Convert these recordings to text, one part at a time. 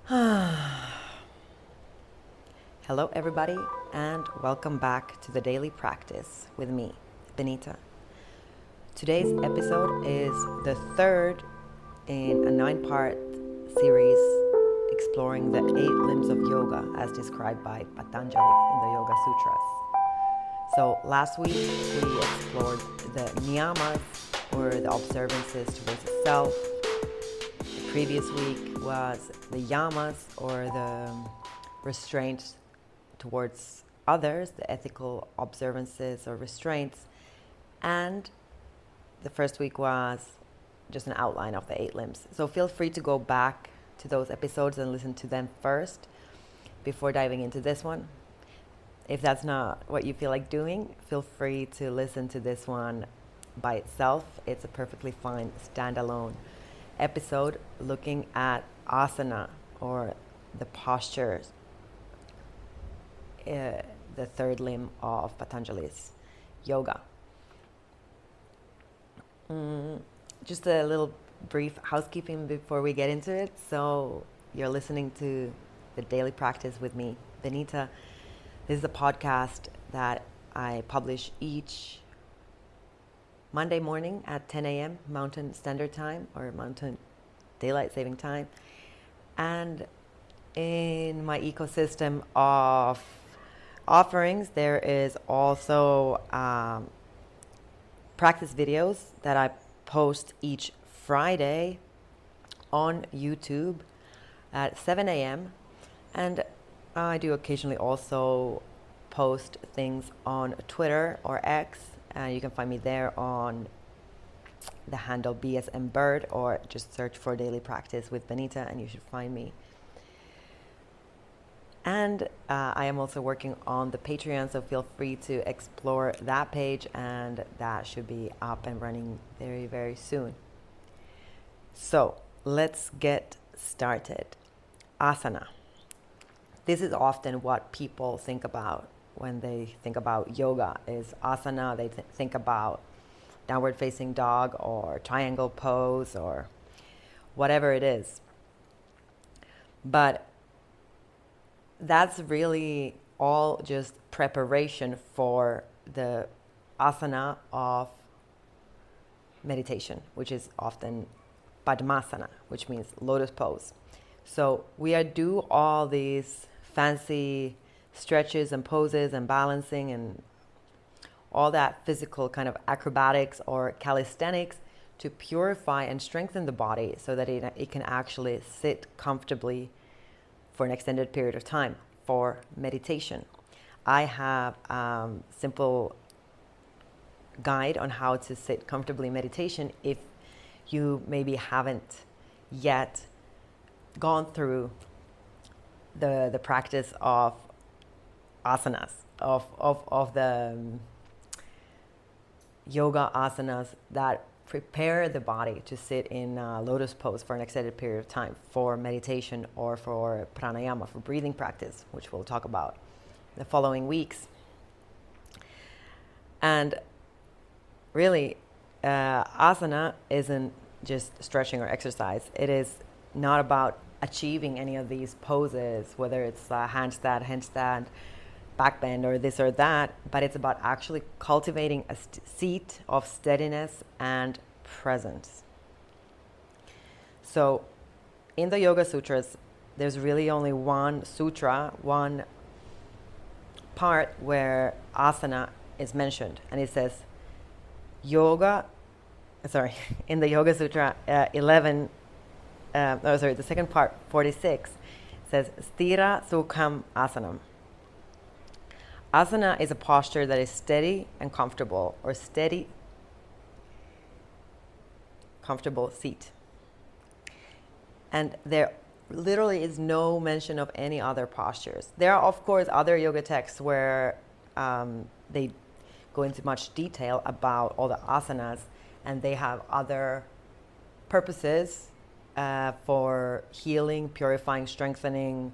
Hello, everybody, and welcome back to the Daily Practice with me, Benita. Today's episode is the third in a 9-part series exploring the 8 limbs of yoga as described by Patanjali in the Yoga Sutras. So last week we explored the niyamas, or the observances towards the self. The previous week was the yamas, or the restraints towards others, the ethical observances or restraints. And the first week was just an outline of the 8 limbs. So feel free to go back to those episodes and listen to them first before diving into this one. If that's not what you feel like doing, feel free to listen to this one by itself. It's a perfectly fine standalone episode looking at asana, or the postures, the third limb of Patanjali's yoga. Just a little brief housekeeping before we get into it. So you're listening to the Daily Practice with me, Benita. This is a podcast that I publish each Monday morning at 10 a.m. Mountain Standard Time, or Mountain Daylight Saving Time. And in my ecosystem of offerings, there is also practice videos that I post each Friday on YouTube at 7 a.m. And I do occasionally also post things on Twitter or X. You can find me there on the handle BSMBird, or just search for Daily Practice with Benita and you should find me. And I am also working on the Patreon, so feel free to explore that page, and that should be up and running very, very soon. So let's get started. Asana. This is often what people think about when they think about yoga, is asana. They think about downward facing dog or triangle pose or whatever it is. But that's really all just preparation for the asana of meditation, which is often Padmasana, which means lotus pose. So we do all these fancy stretches and poses and balancing and all that physical kind of acrobatics or calisthenics to purify and strengthen the body so that it can actually sit comfortably for an extended period of time for meditation. I have a simple guide on how to sit comfortably in meditation if you maybe haven't yet gone through the practice of asanas, of the yoga asanas that prepare the body to sit in lotus pose for an extended period of time for meditation or for pranayama, for breathing practice, which we'll talk about in the following weeks. And really, asana isn't just stretching or exercise. It is not about achieving any of these poses, whether it's handstand, back bend, or this or that, but it's about actually cultivating a seat of steadiness and presence. So in the Yoga Sutras, there's really only one sutra, one part where asana is mentioned, and it says in the Yoga Sutra 11, the second part, 46, says Sthira Sukham Asanam. Asana is a posture that is steady and comfortable, or steady, comfortable seat. And there literally is no mention of any other postures. There are, of course, other yoga texts where they go into much detail about all the asanas, and they have other purposes for healing, purifying, strengthening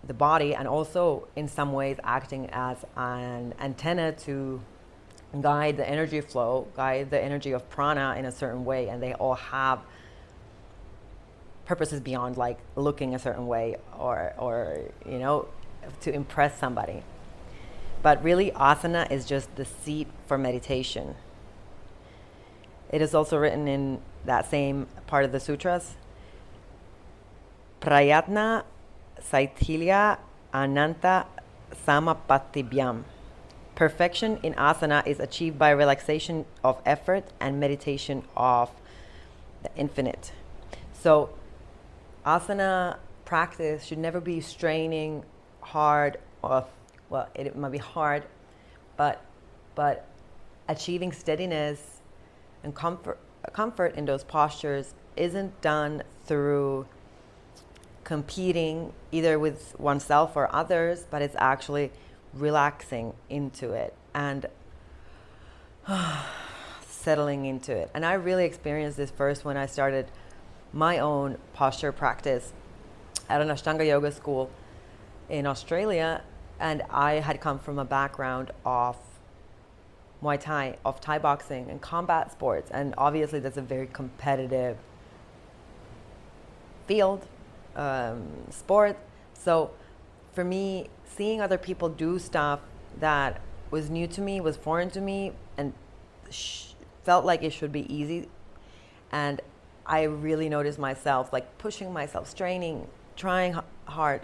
the body, and also in some ways acting as an antenna to guide the energy flow, guide the energy of prana in a certain way. And they all have purposes beyond like looking a certain way or to impress somebody. But really, asana is just the seat for meditation. It is also written in that same part of the sutras. Prayatna saithilya ananta samapatibhyam. Perfection in asana is achieved by relaxation of effort and meditation of the infinite. So asana practice should never be straining hard, or well, it might be hard, but achieving steadiness and comfort in those postures isn't done through competing either with oneself or others, but it's actually relaxing into it and settling into it. And I really experienced this first when I started my own posture practice at an Ashtanga yoga school in Australia, and I had come from a background of Muay Thai, of Thai boxing and combat sports, and obviously that's a very competitive field, sport. So for me, seeing other people do stuff that was new to me, was foreign to me, and felt like it should be easy, and I really noticed myself like pushing myself, straining, trying hard,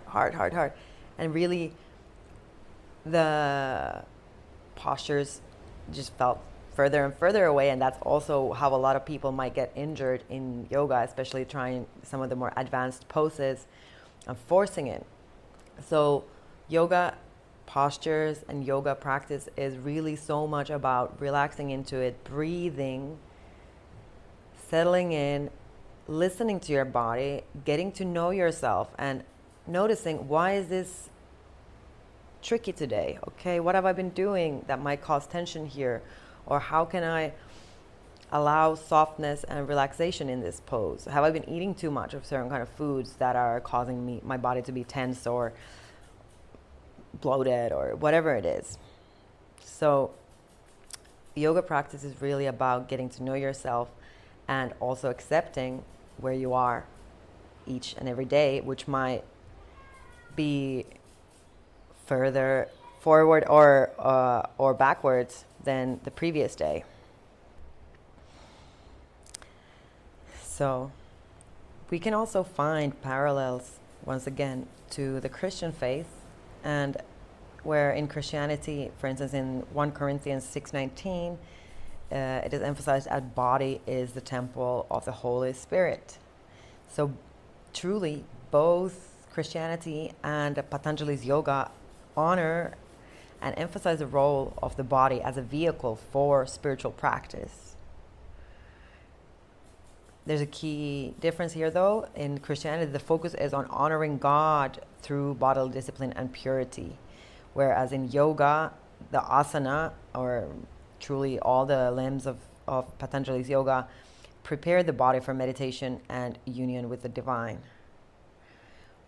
and really the postures just felt further and further away. And that's also how a lot of people might get injured in yoga, especially trying some of the more advanced poses and forcing it. So yoga postures and yoga practice is really so much about relaxing into it, breathing, settling in, listening to your body, getting to know yourself, and noticing, why is this tricky today? Okay, what have I been doing that might cause tension here? Or how can I allow softness and relaxation in this pose? Have I been eating too much of certain kind of foods that are causing my body to be tense or bloated or whatever it is? So yoga practice is really about getting to know yourself and also accepting where you are each and every day, which might be further forward or backwards than the previous day. So we can also find parallels once again to the Christian faith, and where in Christianity, for instance, in 1 Corinthians 6:19, it is emphasized that body is the temple of the Holy Spirit. So truly, both Christianity and Patanjali's yoga honor and emphasize the role of the body as a vehicle for spiritual practice. There's a key difference here, though. In Christianity, the focus is on honoring God through bodily discipline and purity, whereas in yoga, the asana, or truly all the limbs of Patanjali's yoga, prepare the body for meditation and union with the divine.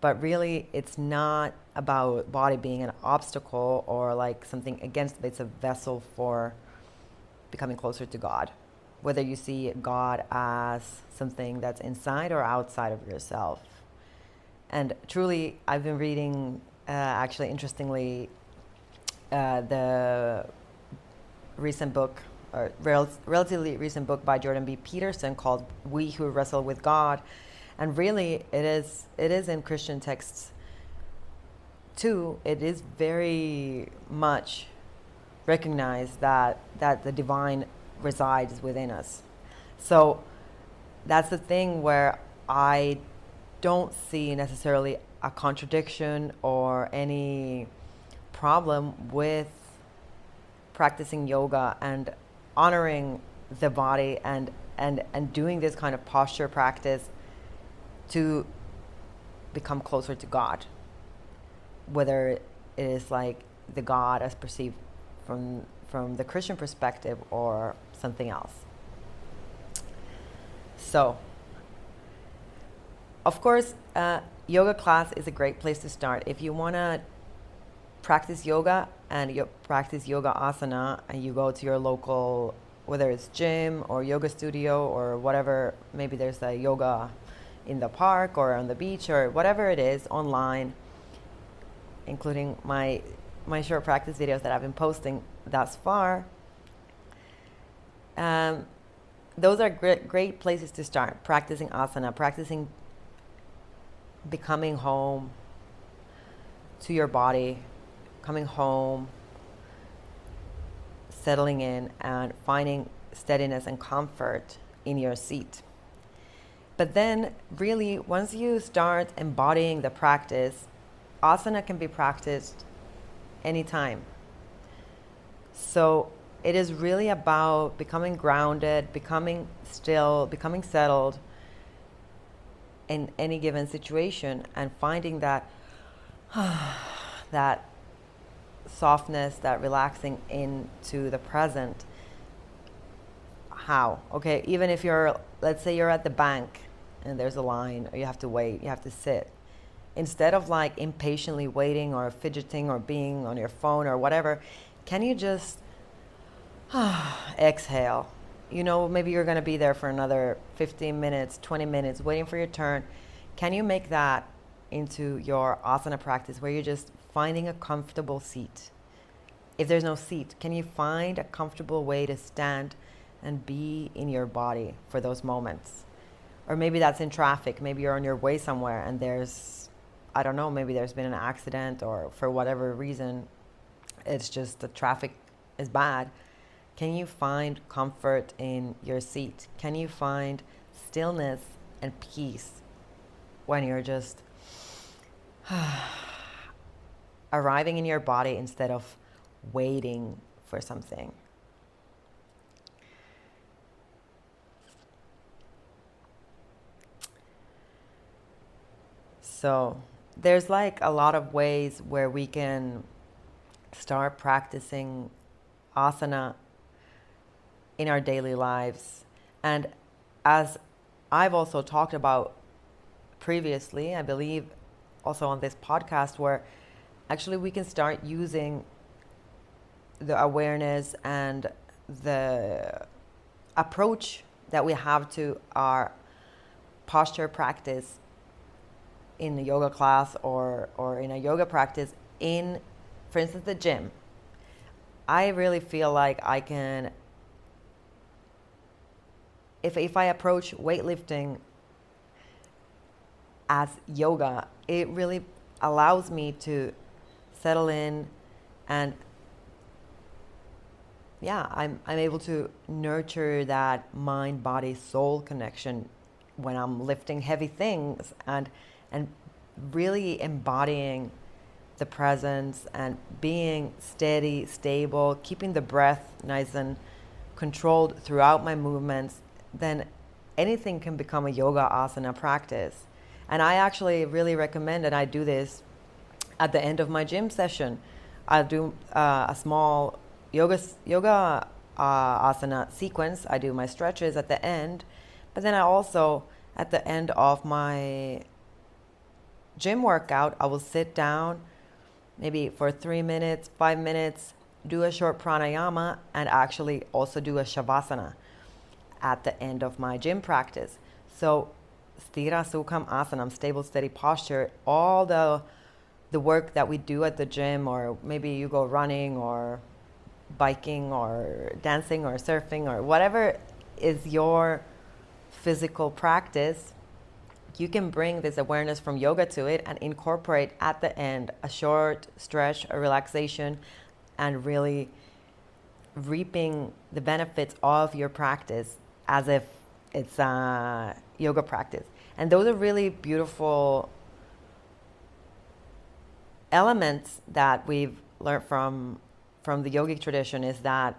But really, it's not about body being an obstacle or like something against it. It's a vessel for becoming closer to God. Whether you see God as something that's inside or outside of yourself. And truly, I've been reading, actually, interestingly, the recent book, or relatively recent book by Jordan B. Peterson called We Who Wrestle with God. And really, it is in Christian texts too. It is very much recognized that the divine resides within us. So that's the thing where I don't see necessarily a contradiction or any problem with practicing yoga and honoring the body and doing this kind of posture practice to become closer to God, whether it is like the God as perceived from the Christian perspective or something else. So, of course, yoga class is a great place to start. If you want to practice yoga and you practice yoga asana and you go to your local, whether it's gym or yoga studio or whatever, maybe there's a yoga in the park or on the beach or whatever it is online, including my short practice videos that I've been posting thus far. Those are great places to start practicing asana, practicing becoming home to your body, coming home, settling in, and finding steadiness and comfort in your seat. But then really, once you start embodying the practice, asana can be practiced anytime. So it is really about becoming grounded, becoming still, becoming settled in any given situation, and finding that that softness, that relaxing into the present. How? Okay, even if let's say you're at the bank and there's a line, or you have to wait, you have to sit. Instead of like impatiently waiting or fidgeting or being on your phone or whatever, can you just exhale? You know, maybe you're going to be there for another 15 minutes, 20 minutes, waiting for your turn. Can you make that into your asana practice where you're just finding a comfortable seat? If there's no seat, can you find a comfortable way to stand and be in your body for those moments? Or maybe that's in traffic. Maybe you're on your way somewhere and there's, I don't know, maybe there's been an accident, or for whatever reason, it's just the traffic is bad. Can you find comfort in your seat? Can you find stillness and peace when you're just arriving in your body instead of waiting for something? So there's like a lot of ways where we can start practicing asana in our daily lives. And as I've also talked about previously, I believe also on this podcast, where actually we can start using the awareness and the approach that we have to our posture practice in a yoga class or in a yoga practice in, for instance, the gym. I really feel like I can, if I approach weightlifting as yoga, it really allows me to settle in, and yeah, I'm able to nurture that mind, body, soul connection when I'm lifting heavy things, and really embodying the presence and being steady, stable, keeping the breath nice and controlled throughout my movements. Then anything can become a yoga asana practice. And I actually really recommend, and I do this at the end of my gym session. I'll do a small yoga asana sequence. I do my stretches at the end, but then I also, at the end of my gym workout, I will sit down maybe for 3 minutes, 5 minutes, do a short pranayama, and actually also do a shavasana at the end of my gym practice. So sthira sukham asanam, stable, steady posture, all the work that we do at the gym, or maybe you go running or biking or dancing or surfing or whatever is your physical practice, you can bring this awareness from yoga to it and incorporate at the end a short stretch, a relaxation, and really reaping the benefits of your practice as if it's a yoga practice. And those are really beautiful elements that we've learned from the yogic tradition, is that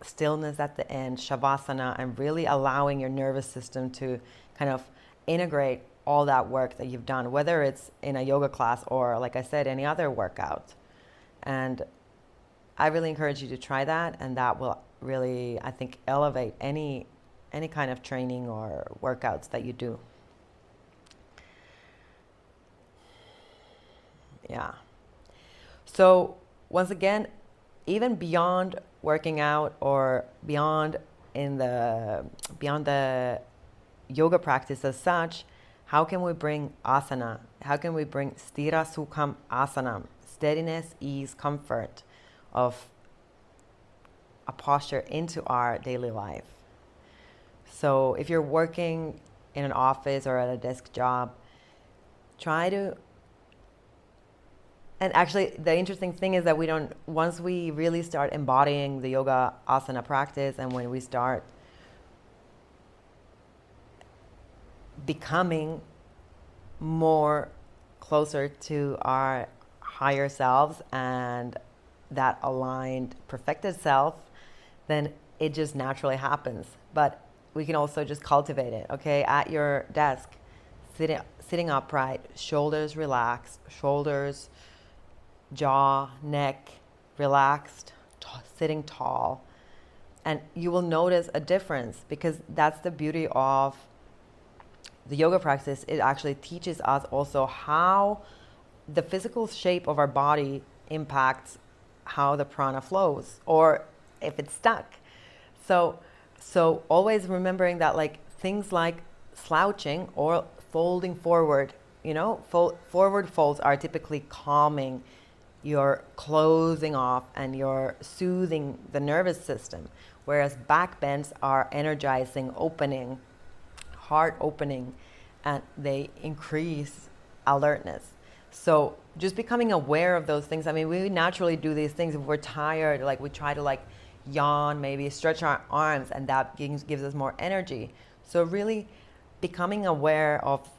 stillness at the end, shavasana, and really allowing your nervous system to kind of integrate all that work that you've done, whether it's in a yoga class or, like I said, any other workout. And I really encourage you to try that, and that will really, I think, elevate any kind of training or workouts that you do. Yeah. So once again, even beyond working out or beyond the yoga practice as such, How can we bring asana? How can we bring stira sukham asanam, steadiness, ease, comfort of a posture into our daily life? So if you're working in an office or at a desk job, try to, and actually the interesting thing is that once we really start embodying the yoga asana practice, and when we start becoming more closer to our higher selves and that aligned, perfected self, then it just naturally happens. But we can also just cultivate it, okay? At your desk, sitting upright, shoulders relaxed, shoulders, jaw, neck relaxed, sitting tall. And you will notice a difference, because that's the beauty of the yoga practice. It actually teaches us also how the physical shape of our body impacts how the prana flows, or if it's stuck. So always remembering that, like, things like slouching or folding forward, forward folds are typically calming. You're closing off and you're soothing the nervous system, whereas back bends are energizing, opening, heart opening, and they increase alertness. So just becoming aware of those things. I mean, we naturally do these things if we're tired, like we try to yawn, maybe stretch our arms, and that gives us more energy. So really becoming aware of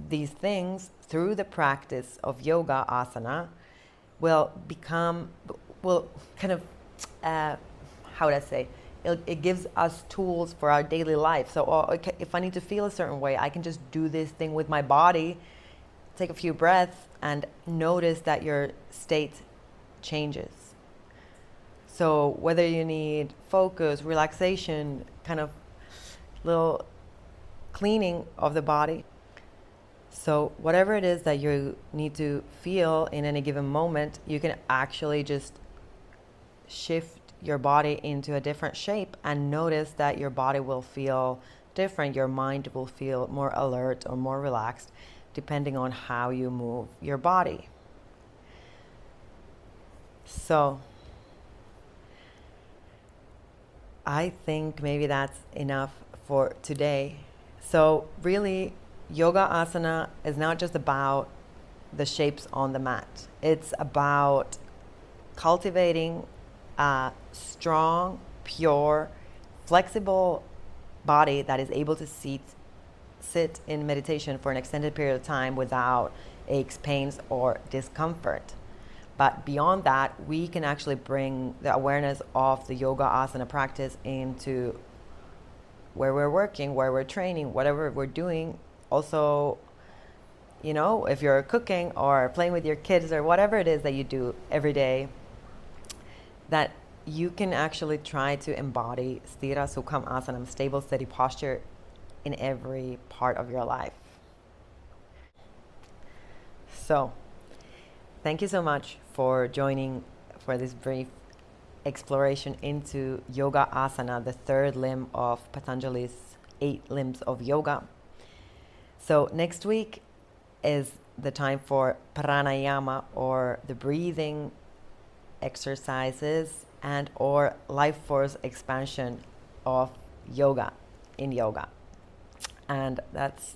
these things through the practice of yoga asana will kind of, how would I say, it gives us tools for our daily life. So okay, if I need to feel a certain way, I can just do this thing with my body, take a few breaths, and notice that your state changes. So whether you need focus, relaxation, kind of little cleaning of the body. So whatever it is that you need to feel in any given moment, you can actually just shift your body into a different shape and notice that your body will feel different. Your mind will feel more alert or more relaxed, depending on how you move your body. So I think maybe that's enough for today. So really, yoga asana is not just about the shapes on the mat. It's about cultivating a strong, pure, flexible body that is able to sit in meditation for an extended period of time without aches, pains, or discomfort. But beyond that, we can actually bring the awareness of the yoga asana practice into where we're working, where we're training, whatever we're doing. Also, if you're cooking or playing with your kids or whatever it is that you do every day, that you can actually try to embody stira sukham asanam, stable, steady posture, in every part of your life. So thank you so much for joining for this brief exploration into yoga asana, the third limb of Patanjali's 8 limbs of yoga. So next week is the time for pranayama, or the breathing exercises and or life force expansion of yoga in yoga. And that's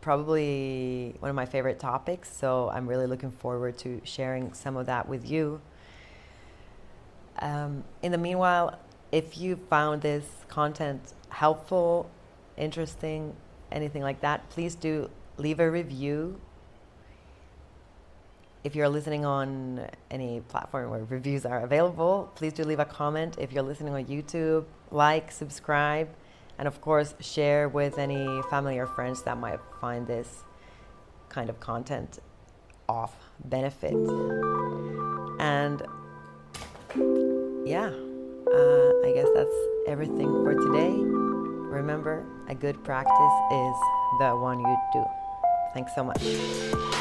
probably one of my favorite topics, so I'm really looking forward to sharing some of that with you. In the meanwhile, if you found this content helpful, interesting, anything like that, please do leave a review. If you're listening on any platform where reviews are available, please do leave a comment. If you're listening on YouTube, like, subscribe, and of course, share with any family or friends that might find this kind of content of benefit. And yeah, I guess that's everything for today. Remember, a good practice is the one you do. Thanks so much.